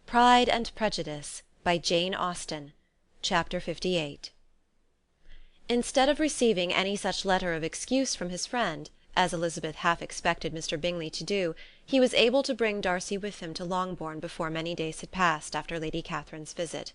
Pride and Prejudice, by Jane Austen. Chapter 58. Instead of receiving any such letter of excuse from his friend, as Elizabeth half expected Mr. Bingley to do, he was able to bring Darcy with him to Longbourn before many days had passed after Lady Catherine's visit.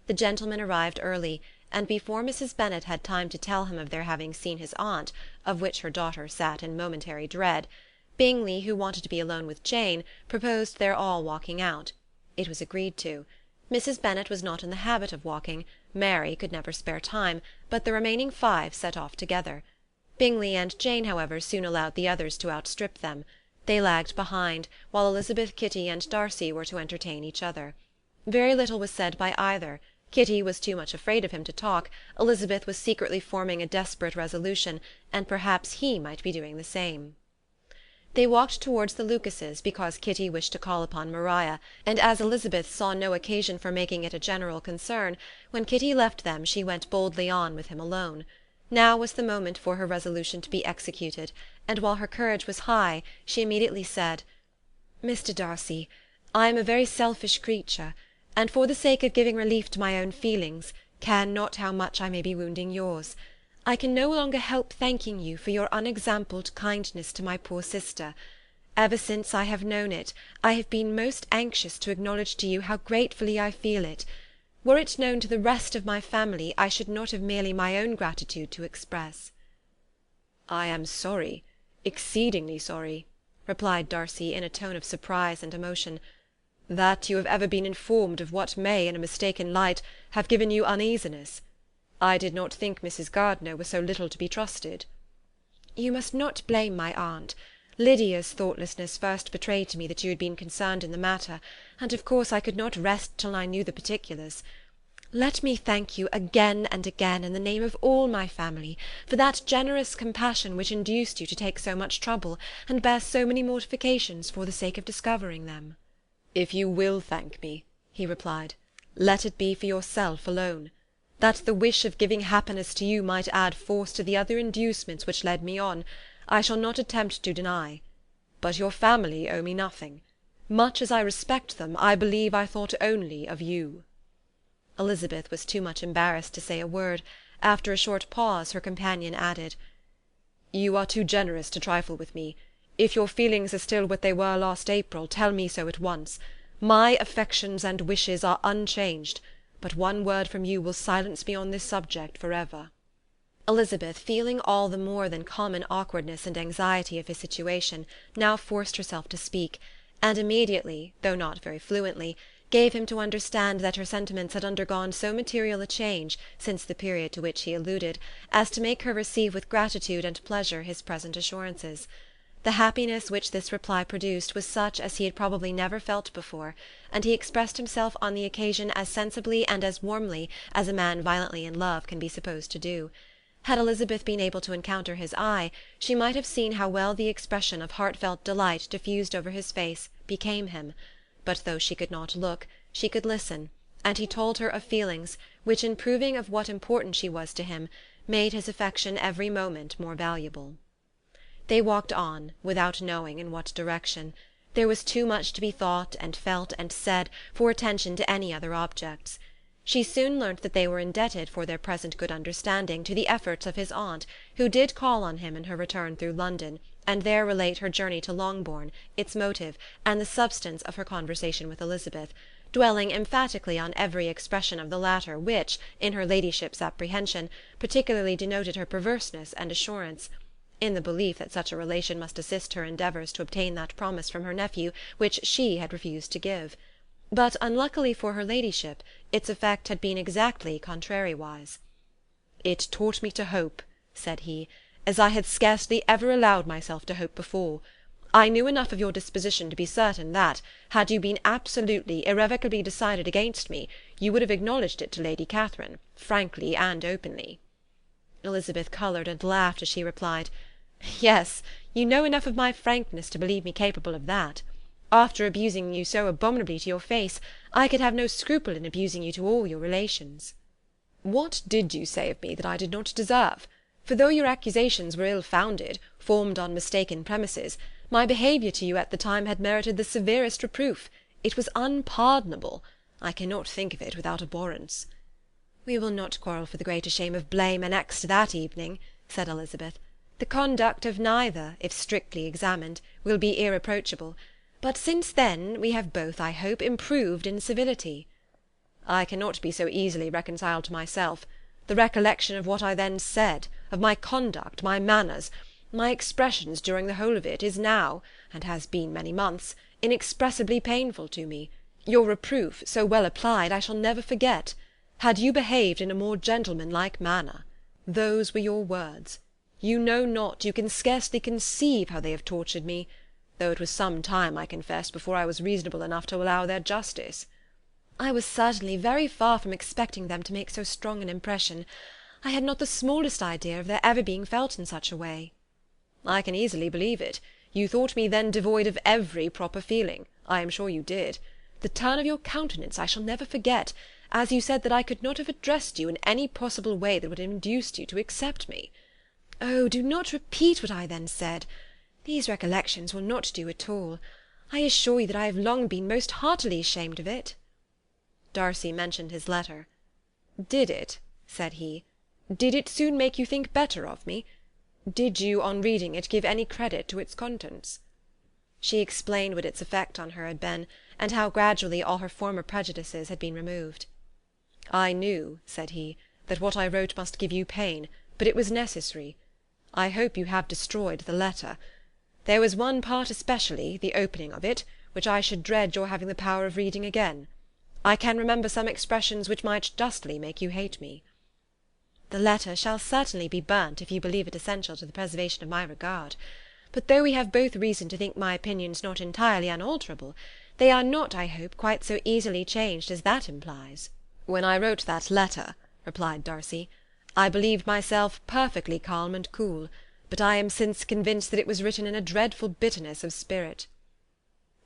The gentleman arrived early, and before Mrs. Bennet had time to tell him of their having seen his aunt, of which her daughter sat in momentary dread, Bingley, who wanted to be alone with Jane, proposed their all walking out. It was agreed to. Mrs. Bennet was not in the habit of walking, Mary could never spare time, but the remaining 5 set off together. Bingley and Jane, however, soon allowed the others to outstrip them. They lagged behind, while Elizabeth, Kitty, and Darcy were to entertain each other. Very little was said by either. Kitty was too much afraid of him to talk, Elizabeth was secretly forming a desperate resolution, and perhaps he might be doing the same. They walked towards the Lucases because Kitty wished to call upon Maria, and as Elizabeth saw no occasion for making it a general concern, when Kitty left them she went boldly on with him alone. Now was the moment for her resolution to be executed, and while her courage was high, she immediately said, "Mr. Darcy, I am a very selfish creature, and for the sake of giving relief to my own feelings, care not how much I may be wounding yours. I can no longer help thanking you for your unexampled kindness to my poor sister. Ever since I have known it, I have been most anxious to acknowledge to you how gratefully I feel it. Were it known to the rest of my family, I should not have merely my own gratitude to express." "I am sorry, exceedingly sorry," replied Darcy in a tone of surprise and emotion, "that you have ever been informed of what may, in a mistaken light, have given you uneasiness. I did not think Mrs. Gardiner was so little to be trusted." "You must not blame my aunt. Lydia's thoughtlessness first betrayed to me that you had been concerned in the matter, and of course I could not rest till I knew the particulars. Let me thank you again and again, in the name of all my family, for that generous compassion which induced you to take so much trouble, and bear so many mortifications for the sake of discovering them." "If you will thank me," he replied, "let it be for yourself alone. That the wish of giving happiness to you might add force to the other inducements which led me on, I shall not attempt to deny. But your family owe me nothing. Much as I respect them, I believe I thought only of you." Elizabeth was too much embarrassed to say a word. After a short pause her companion added, "You are too generous to trifle with me. If your feelings are still what they were last April, tell me so at once. My affections and wishes are unchanged, but one word from you will silence me on this subject for ever." Elizabeth, feeling all the more than common awkwardness and anxiety of his situation, now forced herself to speak, and immediately, though not very fluently, gave him to understand that her sentiments had undergone so material a change, since the period to which he alluded, as to make her receive with gratitude and pleasure his present assurances. The happiness which this reply produced was such as he had probably never felt before, and he expressed himself on the occasion as sensibly and as warmly as a man violently in love can be supposed to do. Had Elizabeth been able to encounter his eye, she might have seen how well the expression of heartfelt delight diffused over his face became him. But though she could not look, she could listen, and he told her of feelings which, in proving of what importance she was to him, made his affection every moment more valuable. They walked on, without knowing in what direction. There was too much to be thought and felt and said for attention to any other objects. She soon learnt that they were indebted for their present good understanding to the efforts of his aunt, who did call on him in her return through London, and there relate her journey to Longbourn, its motive, and the substance of her conversation with Elizabeth, dwelling emphatically on every expression of the latter which, in her ladyship's apprehension, particularly denoted her perverseness and assurance, in the belief that such a relation must assist her endeavours to obtain that promise from her nephew which she had refused to give. But, unluckily for her ladyship, its effect had been exactly contrariwise. "It taught me to hope," said he, "as I had scarcely ever allowed myself to hope before. I knew enough of your disposition to be certain that, had you been absolutely, irrevocably decided against me, you would have acknowledged it to Lady Catherine, frankly and openly." Elizabeth coloured and laughed as she replied, "Yes, you know enough of my frankness to believe me capable of that. After abusing you so abominably to your face, I could have no scruple in abusing you to all your relations." "What did you say of me that I did not deserve? For though your accusations were ill-founded, formed on mistaken premises, my behaviour to you at the time had merited the severest reproof, It was unpardonable. I cannot think of it without abhorrence." "We will not quarrel for the greater shame of blame annexed to that evening," said Elizabeth. "The conduct of neither, if strictly examined, will be irreproachable. But since then we have both, I hope, improved in civility." "I cannot be so easily reconciled to myself. The recollection of what I then said, of my conduct, my manners, my expressions during the whole of it, is now, and has been many months, inexpressibly painful to me. Your reproof, so well applied, I shall never forget. Had you behaved in a more gentlemanlike manner. Those were your words. You know not, you can scarcely conceive how they have tortured me, though it was some time, I confess, before I was reasonable enough to allow their justice." "I was certainly very far from expecting them to make so strong an impression. I had not the smallest idea of their ever being felt in such a way." "I can easily believe it. You thought me then devoid of every proper feeling. I am sure you did. The turn of your countenance I shall never forget, as you said that I could not have addressed you in any possible way that would have induced you to accept me." "Oh, do not repeat what I then said. These recollections will not do at all. I assure you that I have long been most heartily ashamed of it." Darcy mentioned his letter. "Did it," said he, "did it soon make you think better of me? Did you, on reading it, give any credit to its contents?" She explained what its effect on her had been, and how gradually all her former prejudices had been removed. "I knew," said he, "that what I wrote must give you pain, but it was necessary. I hope you have destroyed the letter. There was one part especially, the opening of it, which I should dread your having the power of reading again. I can remember some expressions which might justly make you hate me." "The letter shall certainly be burnt, if you believe it essential to the preservation of my regard. But though we have both reason to think my opinions not entirely unalterable, they are not, I hope, quite so easily changed as that implies." "When I wrote that letter," replied Darcy, "I believed myself perfectly calm and cool, but I am since convinced that it was written in a dreadful bitterness of spirit."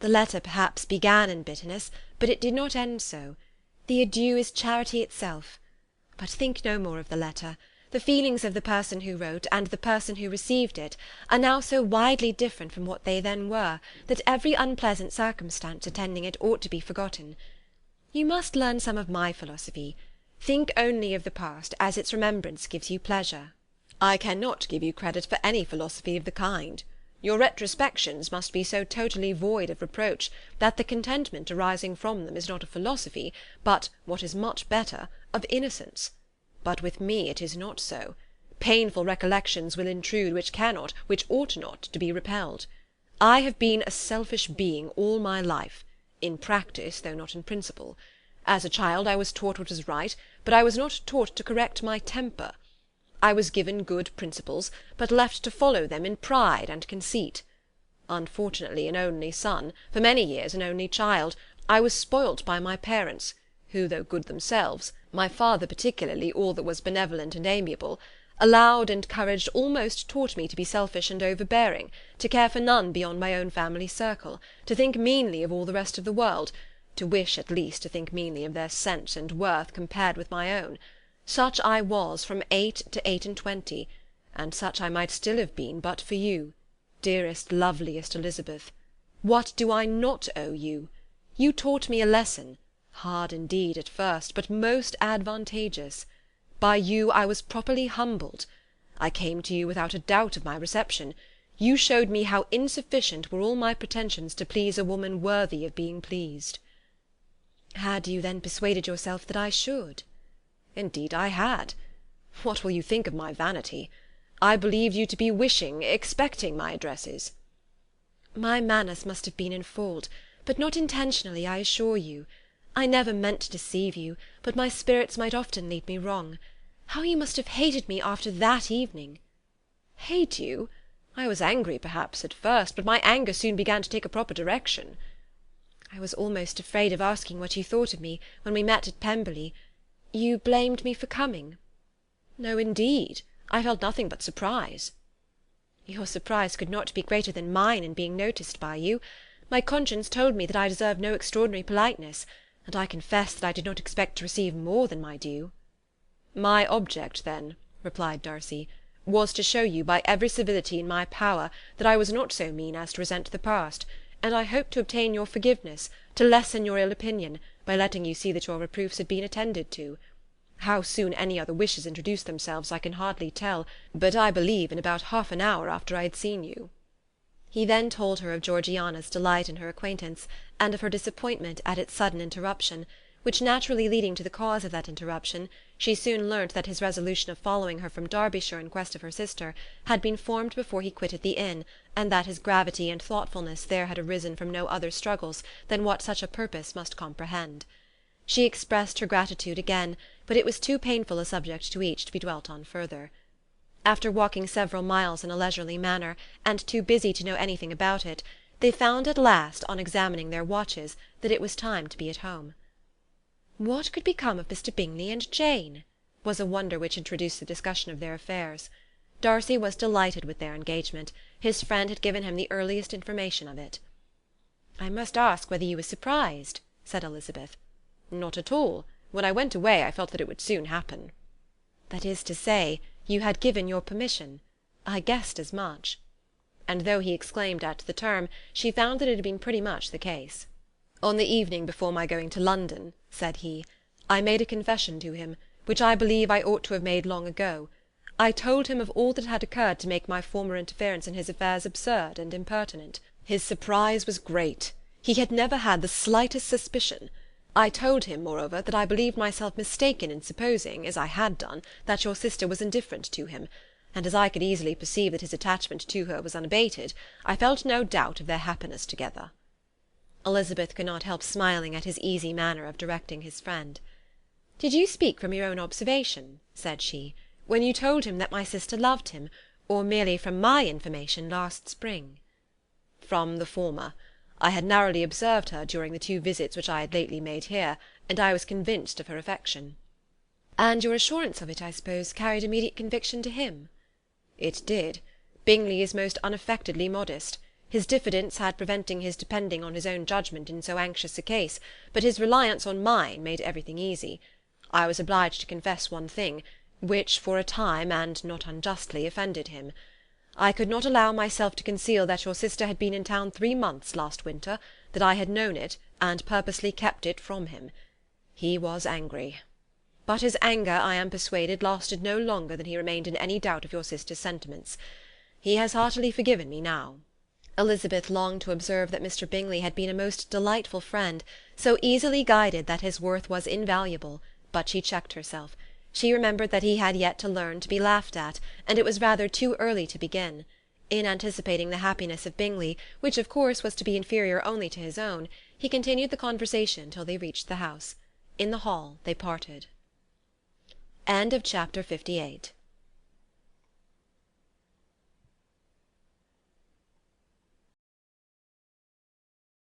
"The letter perhaps began in bitterness, but it did not end so. The adieu is charity itself. But think no more of the letter. The feelings of the person who wrote, and the person who received it, are now so widely different from what they then were, that every unpleasant circumstance attending it ought to be forgotten. You must learn some of my philosophy. Think only of the past, as its remembrance gives you pleasure." "I cannot give you credit for any philosophy of the kind. Your retrospections must be so totally void of reproach, that the contentment arising from them is not of philosophy, but, what is much better, of innocence. But with me it is not so. Painful recollections will intrude which cannot, which ought not, to be repelled. I have been a selfish being all my life, in practice, though not in principle. As a child I was taught what was right, but I was not taught to correct my temper. I was given good principles, but left to follow them in pride and conceit. Unfortunately an only son, for many years an only child, I was spoilt by my parents, who, though good themselves, my father particularly all that was benevolent and amiable, allowed and encouraged almost taught me to be selfish and overbearing, to care for none beyond my own family circle, to think meanly of all the rest of the world, to wish at least to think meanly of their sense and worth compared with my own. Such I was from 8 to 28, and such I might still have been but for you, dearest, loveliest Elizabeth. What do I not owe you? You taught me a lesson, hard indeed at first, but most advantageous. By you I was properly humbled. I came to you without a doubt of my reception. You showed me how insufficient were all my pretensions to please a woman worthy of being pleased." "Had you then persuaded yourself that I should?" "Indeed I had. What will you think of my vanity? I believed you to be wishing, expecting my addresses." "My manners must have been in fault, but not intentionally, I assure you. I never meant to deceive you, but my spirits might often lead me wrong. How you must have hated me after that evening!" "Hate you? I was angry, perhaps, at first, but my anger soon began to take a proper direction." "I was almost afraid of asking what you thought of me, when we met at Pemberley. You blamed me for coming?" "No, indeed. I felt nothing but surprise." "Your surprise could not be greater than mine in being noticed by you. My conscience told me that I deserved no extraordinary politeness, and I confess that I did not expect to receive more than my due." "My object, then," replied Darcy, "was to show you, by every civility in my power, that I was not so mean as to resent the past, and I hoped to obtain your forgiveness, to lessen your ill opinion, by letting you see that your reproofs had been attended to. How soon any other wishes introduced themselves I can hardly tell, but I believe in about half an hour after I had seen you." He then told her of Georgiana's delight in her acquaintance, and of her disappointment at its sudden interruption, which naturally leading to the cause of that interruption, she soon learnt that his resolution of following her from Derbyshire in quest of her sister had been formed before he quitted the inn, and that his gravity and thoughtfulness there had arisen from no other struggles than what such a purpose must comprehend. She expressed her gratitude again, but it was too painful a subject to each to be dwelt on further. After walking several miles in a leisurely manner, and too busy to know anything about it, they found at last, on examining their watches, that it was time to be at home. What could become of Mr. Bingley and Jane? Was a wonder which introduced the discussion of their affairs. Darcy was delighted with their engagement. His friend had given him the earliest information of it. "I must ask whether you were surprised," said Elizabeth. "Not at all. When I went away I felt that it would soon happen." "That is to say, you had given your permission. I guessed as much." And though he exclaimed at the term, she found that it had been pretty much the case. "On the evening before my going to London," said he, "I made a confession to him, which I believe I ought to have made long ago. I told him of all that had occurred to make my former interference in his affairs absurd and impertinent. His surprise was great. He had never had the slightest suspicion. I told him, moreover, that I believed myself mistaken in supposing, as I had done, that your sister was indifferent to him, and as I could easily perceive that his attachment to her was unabated, I felt no doubt of their happiness together." Elizabeth could not help smiling at his easy manner of directing his friend. "Did you speak from your own observation," said she, "when you told him that my sister loved him, or merely from my information last spring?" "From the former. I had narrowly observed her during the 2 visits which I had lately made here, and I was convinced of her affection." "And your assurance of it, I suppose, carried immediate conviction to him?" "It did. Bingley is most unaffectedly modest. His diffidence had preventing his depending on his own judgment in so anxious a case, but his reliance on mine made everything easy. I was obliged to confess one thing, which for a time, and not unjustly, offended him. I could not allow myself to conceal that your sister had been in town 3 months last winter, that I had known it, and purposely kept it from him. He was angry. But his anger, I am persuaded, lasted no longer than he remained in any doubt of your sister's sentiments. He has heartily forgiven me now." Elizabeth longed to observe that Mr. Bingley had been a most delightful friend, so easily guided that his worth was invaluable, but she checked herself. She remembered that he had yet to learn to be laughed at, and it was rather too early to begin. In anticipating the happiness of Bingley, which of course was to be inferior only to his own, he continued the conversation till they reached the house. In the hall they parted. End of Chapter 58.